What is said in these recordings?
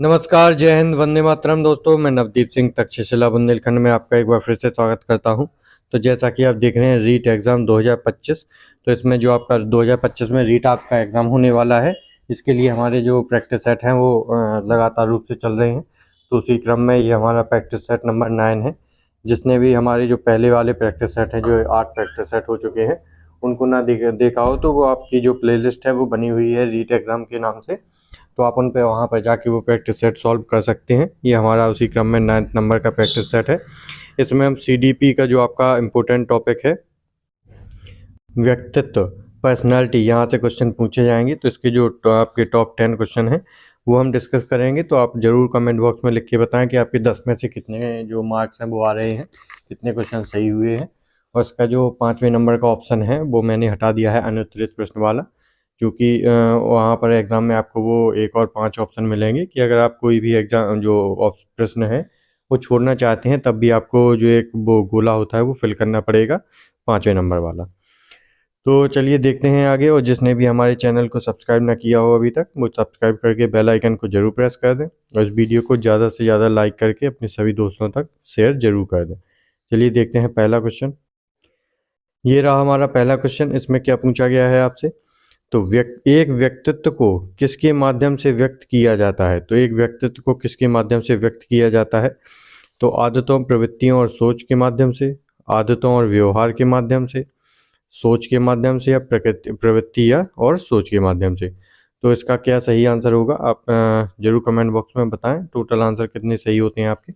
नमस्कार, जय हिंद, वंदे मातरम दोस्तों। मैं नवदीप सिंह तक्षशिला बुंदेलखंड में आपका एक बार फिर से स्वागत करता हूं। तो जैसा कि आप देख रहे हैं रीट एग्ज़ाम 2025। तो इसमें जो आपका 2025 में रीट आपका एग्ज़ाम होने वाला है, इसके लिए हमारे जो प्रैक्टिस सेट हैं वो लगातार रूप से चल रहे हैं। तो उसी क्रम में ये हमारा प्रैक्टिस सेट नंबर 9 है। जिसने भी हमारे जो पहले वाले प्रैक्टिस सेट हैं, जो 8 प्रैक्टिस सेट हो चुके हैं, उनको ना देखा हो तो वो आपकी जो प्लेलिस्ट है वो बनी हुई है रीट एग्ज़ाम के नाम से। तो आप उन पे वहाँ पर जाके वो प्रैक्टिस सेट सॉल्व कर सकते हैं। ये हमारा उसी क्रम में 9th नंबर का प्रैक्टिस सेट है। इसमें हम सीडीपी का जो आपका इम्पोर्टेंट टॉपिक है व्यक्तित्व, पर्सनालिटी, यहाँ से क्वेश्चन पूछे जाएंगे। तो इसके जो आपके टॉप 10 क्वेश्चन हैं वो हम डिस्कस करेंगे। तो आप ज़रूर कमेंट बॉक्स में लिख के बताएं कि आपके 10 में से कितने जो मार्क्स हैं वो आ रहे हैं, कितने क्वेश्चन सही हुए हैं। और इसका जो 5वें नंबर का ऑप्शन है वो मैंने हटा दिया है, अनुत्तरित प्रश्न वाला, क्योंकि वहाँ पर एग्ज़ाम में आपको वो एक और 5 ऑप्शन मिलेंगे कि अगर आप कोई भी एग्ज़ाम जो प्रश्न है वो छोड़ना चाहते हैं, तब भी आपको जो एक वो गोला होता है वो फिल करना पड़ेगा, 5वें नंबर वाला। तो चलिए देखते हैं आगे। और जिसने भी हमारे चैनल को सब्सक्राइब ना किया हो अभी तक, वो सब्सक्राइब करके बेल आइकन को जरूर प्रेस कर दें और इस वीडियो को ज़्यादा से ज़्यादा लाइक करके अपने सभी दोस्तों तक शेयर जरूर कर दें। चलिए देखते हैं पहला क्वेश्चन। ये रहा हमारा पहला क्वेश्चन। इसमें क्या पूछा गया है आपसे? तो एक व्यक्तित्व को किसके माध्यम से व्यक्त किया जाता है? तो एक व्यक्तित्व को किसके माध्यम से व्यक्त किया जाता है? तो आदतों, प्रवृत्तियों और सोच के माध्यम से, आदतों और व्यवहार के माध्यम से, सोच के माध्यम से, या प्रवृत्ति या और सोच के माध्यम से। तो इसका क्या सही आंसर होगा, आप जरूर कमेंट बॉक्स में बताएं। टोटल आंसर कितने सही होते हैं आपके।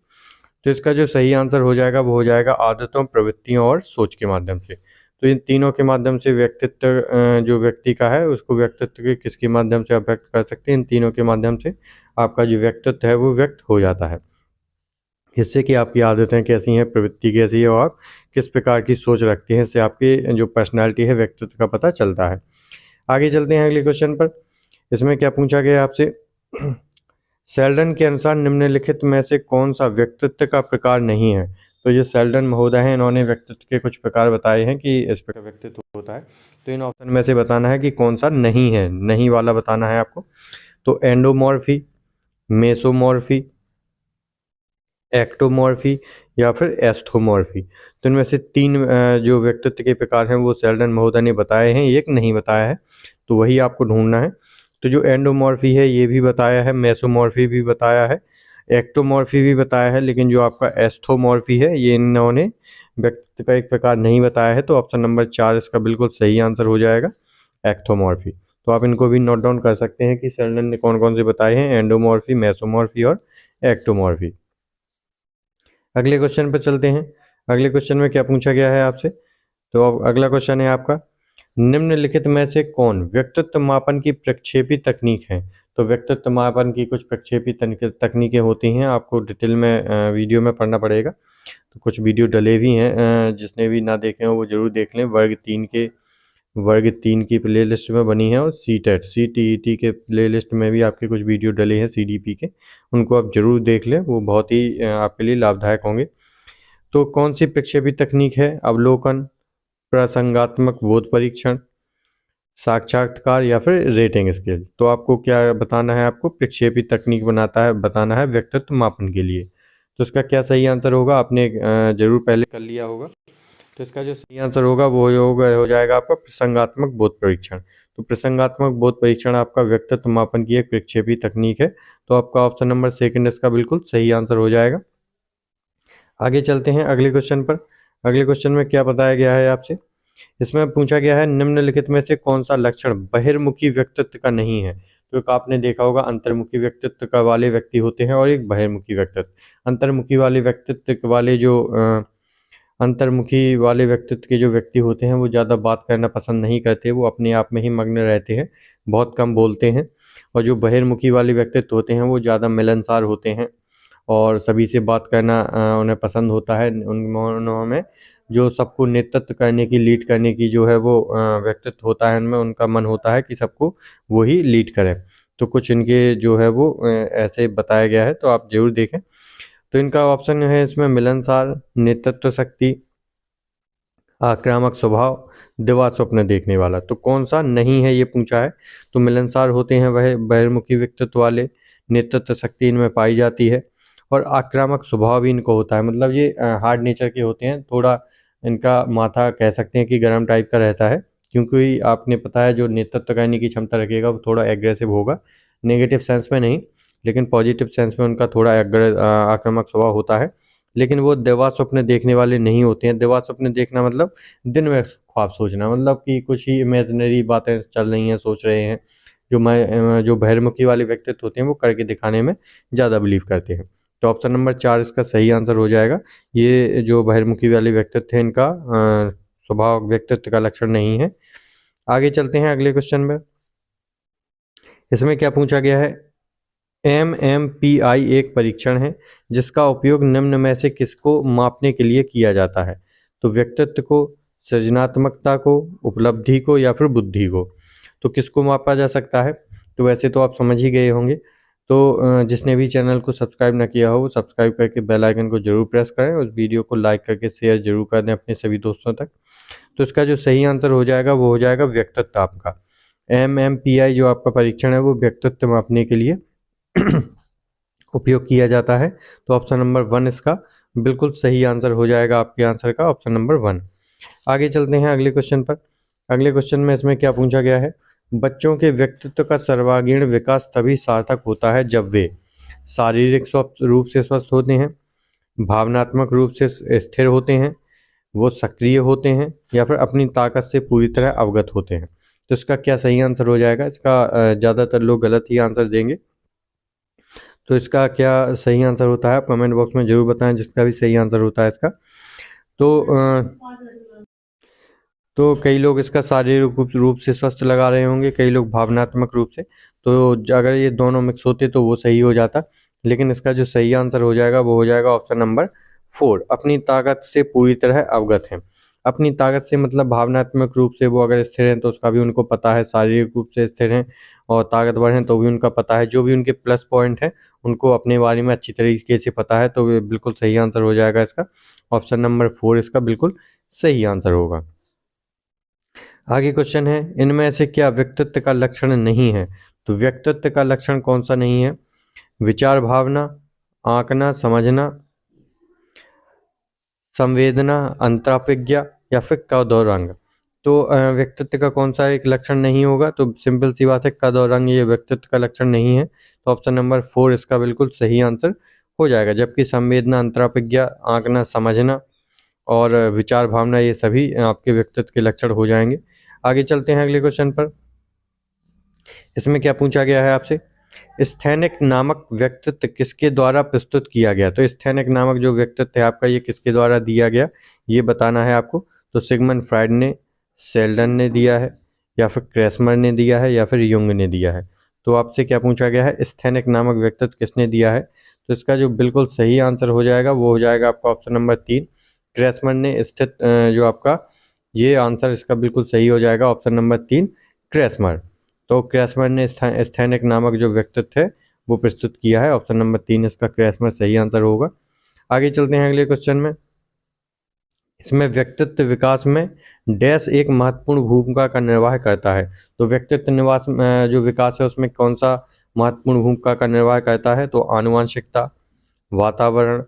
तो इसका जो सही आंसर हो जाएगा वो हो जाएगा आदतों, प्रवृत्तियों और सोच के माध्यम से। तो इन तीनों के माध्यम से व्यक्तित्व जो व्यक्ति का है उसको व्यक्तित्व के किसके माध्यम से आप व्यक्त कर सकते हैं? इन तीनों के माध्यम से आपका जो व्यक्तित्व है वो व्यक्त हो जाता है। इससे कि आपकी आदतें कैसी हैं, प्रवृत्ति कैसी है और आप किस प्रकार की सोच रखते हैं, इससे आपकी जो पर्सनैलिटी है, व्यक्तित्व का पता चलता है। आगे चलते हैं अगले क्वेश्चन पर। इसमें क्या पूछा गया है आपसे? सेल्डन के अनुसार निम्नलिखित में से कौन सा व्यक्तित्व का प्रकार नहीं है? तो ये सेल्डन महोदय हैं, इन्होंने व्यक्तित्व के कुछ प्रकार बताए हैं कि इस प्रकार व्यक्तित्व होता है। तो इन ऑप्शन में से बताना है कि कौन सा नहीं है, नहीं वाला बताना है आपको। तो एंडोमॉर्फी, मेसोमॉर्फी, एक्टोमॉर्फी या फिर एस्थोमॉर्फी। तो इनमें से 3 जो व्यक्तित्व के प्रकार हैं वो सेल्डन महोदय ने बताए हैं, एक नहीं बताया है, तो वही आपको ढूंढना है। तो जो एंडोमॉर्फी है ये भी बताया है, मेसोमॉर्फी भी बताया है, एक्टोमॉर्फी भी बताया है, लेकिन जो आपका एस्थोमॉर्फी है ये इन्होंने व्यक्तित्व का एक प्रकार नहीं बताया है। तो ऑप्शन नंबर 4 इसका बिल्कुल सही आंसर हो जाएगा, एक्टोमॉर्फी। तो आप इनको भी नोट डाउन कर सकते हैं कि सेल्डन ने कौन कौन से बताए हैं, एंडोमॉर्फी, मेसोमॉर्फी और एक्टोमॉर्फी। अगले क्वेश्चन पर चलते हैं। अगले क्वेश्चन में क्या पूछा गया है आपसे? तो अब अगला क्वेश्चन है आपका, निम्नलिखित में से कौन व्यक्तित्व मापन की प्रक्षेपी तकनीक है? तो व्यक्तित्व मापन की कुछ प्रक्षेपी तकनीकें होती हैं, आपको डिटेल में वीडियो में पढ़ना पड़ेगा। तो कुछ वीडियो डले भी हैं, जिसने भी ना देखे हो वो ज़रूर देख लें। वर्ग 3 की प्लेलिस्ट में बनी है, और CTET के प्लेलिस्ट में भी आपके कुछ वीडियो डले हैं CDP के, उनको आप ज़रूर देख लें, वो बहुत ही आपके लिए लाभदायक होंगे। तो कौन सी प्रक्षेपी तकनीक है? अवलोकन, प्रसंगात्मक बोध परीक्षण, साक्षात्कार या फिर रेटिंग स्केल। तो आपको क्या बताना है? आपको प्रक्षेपी तकनीक बताना है व्यक्तित्व मापन के लिए। तो इसका क्या सही आंसर होगा, आपने जरूर पहले कर लिया होगा। तो इसका जो सही आंसर होगा वो हो जाएगा आपका प्रसंगात्मक बोध परीक्षण। तो प्रसंगात्मक बोध परीक्षण आपका व्यक्तित्व मापन की एक प्रक्षेपी तकनीक है। तो आपका ऑप्शन नंबर 2 इसका बिल्कुल सही आंसर हो जाएगा। आगे चलते हैं अगले क्वेश्चन पर। अगले क्वेश्चन में क्या बताया गया है आपसे? इसमें पूछा गया है निम्नलिखित में से कौन सा लक्षण बहिर्मुखी व्यक्तित्व का नहीं है? तो एक आपने देखा होगा अंतर्मुखी व्यक्तित्व का वाले व्यक्ति होते हैं और एक बहिर्मुखी व्यक्तित्व। अंतर्मुखी वाले व्यक्तित्व वाले जो अंतर्मुखी वाले व्यक्तित्व के जो व्यक्ति होते हैं वो ज़्यादा बात करना पसंद नहीं करते, वो अपने आप में ही मग्न रहते हैं, बहुत कम बोलते हैं। और जो बहिर्मुखी वाले व्यक्तित्व होते हैं वो ज़्यादा मिलनसार होते हैं और सभी से बात करना उन्हें पसंद होता है। उनमें जो सबको नेतृत्व करने की, लीड करने की जो है वो व्यक्तित्व होता है, उनमें उनका मन होता है कि सबको वो ही लीड करें। तो कुछ इनके जो है वो ऐसे बताया गया है, तो आप जरूर देखें। तो इनका ऑप्शन है इसमें मिलनसार, नेतृत्व शक्ति, आक्रामक स्वभाव, दिवा स्वप्न देखने वाला। तो कौन सा नहीं है ये पूछा है। तो मिलनसार होते हैं वह बहिर्मुखी व्यक्तित्व वाले, नेतृत्व शक्ति इनमें पाई जाती है और आक्रामक स्वभाव भी इनको होता है। मतलब ये हार्ड नेचर के होते हैं, थोड़ा इनका माथा कह सकते हैं कि गर्म टाइप का रहता है, क्योंकि आपने पता है जो नेतृत्व करने की क्षमता रखेगा वो थोड़ा एग्रेसिव होगा, नेगेटिव सेंस में नहीं लेकिन पॉजिटिव सेंस में उनका थोड़ा आक्रामक स्वभाव होता है। लेकिन वो दिवा स्वप्न देखने वाले नहीं होते हैं। दिवा स्वप्न देखना मतलब दिन में ख्वाब सोचना, मतलब कि कुछ ही इमेजिनरी बातें चल रही हैं, सोच रहे हैं। जो बहिर्मुखी वाले व्यक्तित्व होते हैं वो करके दिखाने में ज़्यादा बिलीव करते हैं। तो ऑप्शन नंबर 4 इसका सही आंसर हो जाएगा। ये जो बहिर्मुखी वाले व्यक्तित्व हैं इनका स्वभाव व्यक्तित्व का लक्षण नहीं है। आगे चलते हैं अगले क्वेश्चन में। इसमें क्या पूछा गया है, MMPI एक परीक्षण है जिसका उपयोग निम्न में से किसको मापने के लिए किया जाता है। तो व्यक्तित्व को, सृजनात्मकता को, उपलब्धि को या फिर बुद्धि को। तो किसको मापा जा सकता है, तो वैसे तो आप समझ ही गए होंगे। तो जिसने भी चैनल को सब्सक्राइब ना किया हो वो सब्सक्राइब करके बेल आइकन को जरूर प्रेस करें, उस वीडियो को लाइक करके शेयर जरूर कर दें अपने सभी दोस्तों तक। तो इसका जो सही आंसर हो जाएगा वो हो जाएगा व्यक्तित्व आपका। MMPI जो आपका परीक्षण है वो व्यक्तित्व मापने के लिए उपयोग किया जाता है। तो ऑप्शन नंबर 1 इसका बिल्कुल सही आंसर हो जाएगा आपके आंसर का, ऑप्शन नंबर 1। आगे चलते हैं अगले क्वेश्चन पर। अगले क्वेश्चन में इसमें क्या पूछा गया है, बच्चों के व्यक्तित्व का सर्वांगीण विकास तभी सार्थक होता है जब वे शारीरिक रूप से स्वस्थ होते हैं, भावनात्मक रूप से स्थिर होते हैं, वो सक्रिय होते हैं या फिर अपनी ताकत से पूरी तरह अवगत होते हैं। तो इसका क्या सही आंसर हो जाएगा। इसका ज़्यादातर लोग गलत ही आंसर देंगे। तो इसका क्या सही आंसर होता है आप कमेंट बॉक्स में ज़रूर बताएं, जिसका भी सही आंसर होता है इसका। तो कई लोग इसका शारीरिक रूप से स्वस्थ लगा रहे होंगे, कई लोग भावनात्मक रूप से। तो अगर ये दोनों मिक्स होते तो वो सही हो जाता, लेकिन इसका जो सही आंसर हो जाएगा वो हो जाएगा ऑप्शन नंबर 4, अपनी ताकत से पूरी तरह अवगत हैं। अपनी ताकत से मतलब भावनात्मक रूप से वो अगर स्थिर हैं तो उसका भी उनको पता है, शारीरिक रूप से स्थिर हैं और ताकतवर हैं तो भी उनका पता है, जो भी उनके प्लस पॉइंट हैं उनको अपने बारे में अच्छी तरीके से पता है। तो बिल्कुल सही आंसर हो जाएगा इसका, ऑप्शन नंबर 4 इसका बिल्कुल सही आंसर होगा। आगे क्वेश्चन है, इनमें से क्या व्यक्तित्व का लक्षण नहीं है। तो व्यक्तित्व का लक्षण कौन सा नहीं है, विचार भावना, आंकना समझना, संवेदना, अंतराभिज्ञा या फिर कद और रंग। तो व्यक्तित्व का कौन सा एक लक्षण नहीं होगा, तो सिंपल सी बात है कद और रंग ये व्यक्तित्व का लक्षण नहीं है। तो ऑप्शन नंबर 4 इसका बिल्कुल सही आंसर हो जाएगा। जबकि संवेदना, अंतराभिज्ञा, आंकना समझना और विचार भावना ये सभी आपके व्यक्तित्व के लक्षण हो जाएंगे। आगे चलते हैं अगले क्वेश्चन पर। इसमें क्या पूछा गया है आपसे, स्थैनिक नामक व्यक्तित्व किसके द्वारा प्रस्तुत किया गया। तो स्थैनिक नामक जो व्यक्तित्व है आपका ये किसके द्वारा दिया गया ये बताना है आपको। तो सिगमंड फ्राइड ने, शेल्डन ने दिया है या फिर क्रेसमर ने दिया है या फिर युंग ने दिया है। तो आपसे क्या पूछा गया है, स्थैनिक नामक व्यक्तित्व किसने दिया है। तो इसका जो बिल्कुल सही आंसर हो जाएगा वो हो जाएगा आपका ऑप्शन नंबर 3, क्रेसमर ने स्थित जो आपका ये आंसर इसका बिल्कुल सही हो जाएगा, ऑप्शन नंबर 3 क्रेसमर। तो क्रेसमर ने स्थैनिक नामक जो व्यक्तित्व है वो प्रस्तुत किया है, ऑप्शन नंबर 3 इसका क्रेसमर सही आंसर होगा। आगे चलते हैं अगले क्वेश्चन में। इसमें व्यक्तित्व विकास में डैश एक महत्वपूर्ण भूमिका का निर्वाह करता है। तो व्यक्तित्व निवास जो विकास है उसमें कौन सा महत्वपूर्ण भूमिका का निर्वाह करता है। तो आनुवंशिकता, वातावरण,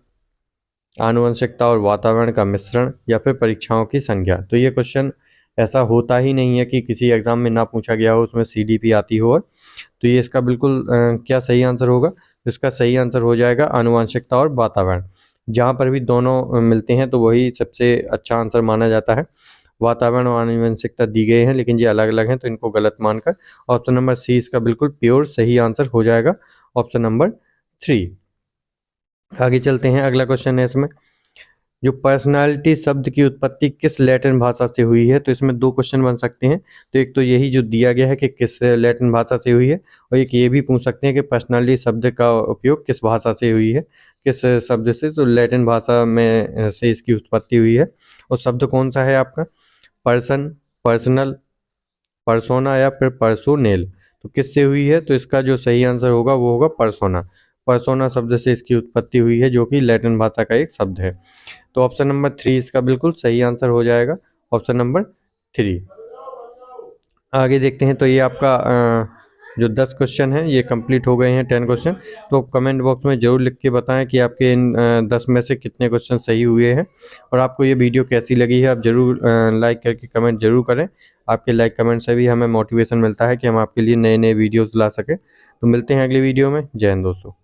आनुवंशिकता और वातावरण का मिश्रण या फिर परीक्षाओं की संख्या। तो ये क्वेश्चन ऐसा होता ही नहीं है कि किसी एग्जाम में ना पूछा गया हो, उसमें CDP आती हो। और तो ये इसका बिल्कुल क्या सही आंसर होगा। इसका सही आंसर हो जाएगा आनुवंशिकता और वातावरण। जहाँ पर भी दोनों मिलते हैं तो वही सबसे अच्छा आंसर माना जाता है। वातावरण और आनुवंशिकता दी गए हैं लेकिन ये अलग अलग हैं, तो इनको गलत मानकर ऑप्शन नंबर C इसका बिल्कुल प्योर सही आंसर हो जाएगा, ऑप्शन नंबर 3। आगे चलते हैं, अगला क्वेश्चन है इसमें, जो पर्सनालिटी शब्द की उत्पत्ति किस लैटिन भाषा से हुई है। तो इसमें 2 क्वेश्चन बन सकते हैं। तो एक तो यही जो दिया गया है कि किस लैटिन भाषा से हुई है, और एक ये भी पूछ सकते हैं कि पर्सनालिटी शब्द का उपयोग किस भाषा से हुई है, किस शब्द से। तो लैटिन भाषा में से इसकी उत्पत्ति हुई है। और शब्द कौन सा है आपका, पर्सन, पर्सनल, परसोना या फिर परसोनेल। तो किससे हुई है, तो इसका जो सही आंसर होगा वो होगा परसोना। परसोना शब्द से इसकी उत्पत्ति हुई है जो कि लैटिन भाषा का एक शब्द है। तो ऑप्शन नंबर 3 इसका बिल्कुल सही आंसर हो जाएगा, ऑप्शन नंबर 3। आगे देखते हैं, तो ये आपका जो 10 क्वेश्चन हैं ये कंप्लीट हो गए हैं, 10 क्वेश्चन। तो कमेंट बॉक्स में ज़रूर लिख के बताएं कि आपके इन 10 में से कितने क्वेश्चन सही हुए हैं, और आपको ये वीडियो कैसी लगी है। आप ज़रूर लाइक करके कमेंट ज़रूर करें। आपके लाइक कमेंट से भी हमें मोटिवेशन मिलता है कि हम आपके लिए नए नए वीडियोज़ ला सकें। तो मिलते हैं अगली वीडियो में। जय हिंद दोस्तों।